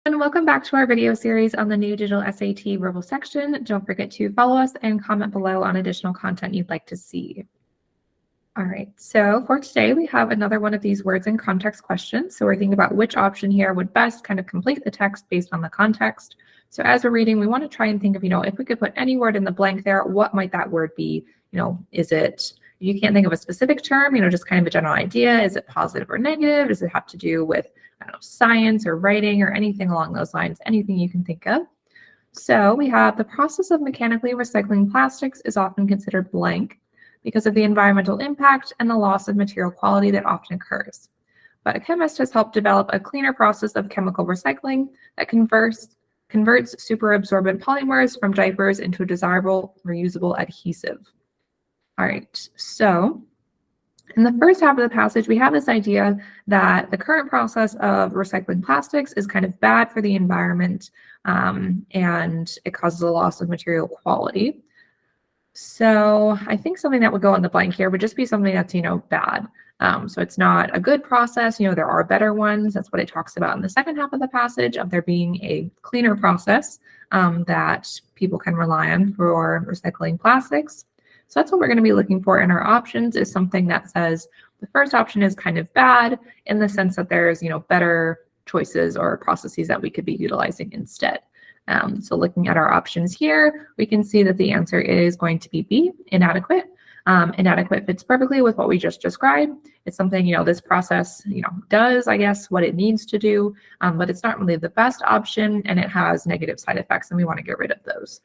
And welcome back to our video series on the new digital SAT verbal section. Don't forget to follow us and comment below on additional content you'd like to see. All right, so for today, we have another one of these words in context questions. So we're thinking about which option here would best kind of complete the text based on the context. So as we're reading, we want to try and think of, if we could put any word in the blank there, what might that word be? Is it, you can't think of a specific term, just kind of a general idea. Is it positive or negative? Does it have to do with, I don't know, science or writing or anything along those lines, anything you can think of? So we have the process of mechanically recycling plastics is often considered blank because of the environmental impact and the loss of material quality that often occurs. But a chemist has helped develop a cleaner process of chemical recycling that converts superabsorbent polymers from diapers into a desirable reusable adhesive. All right, so in the first half of the passage, we have this idea that the current process of recycling plastics is kind of bad for the environment and it causes a loss of material quality. So I think something that would go on the blank here would just be something that's, bad. So it's not a good process. There are better ones. That's what it talks about in the second half of the passage, of there being a cleaner process that people can rely on for recycling plastics. So that's what we're going to be looking for in our options, is something that says the first option is kind of bad in the sense that there's, better choices or processes that we could be utilizing instead. So looking at our options here, we can see that the answer is going to be B, inadequate. Inadequate fits perfectly with what we just described. It's something, this process, does, I guess, what it needs to do, but it's not really the best option and it has negative side effects and we want to get rid of those.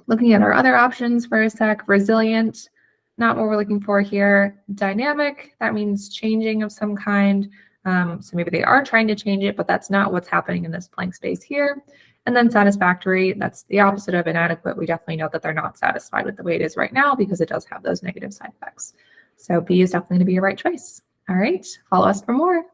Looking at our other options for a sec, resilient, not what we're looking for here. Dynamic, that means changing of some kind. So maybe they are trying to change it, but that's not what's happening in this blank space here. And then satisfactory, that's the opposite of inadequate. We definitely know that they're not satisfied with the way it is right now because it does have those negative side effects. So B is definitely going to be a right choice. All right, follow us for more.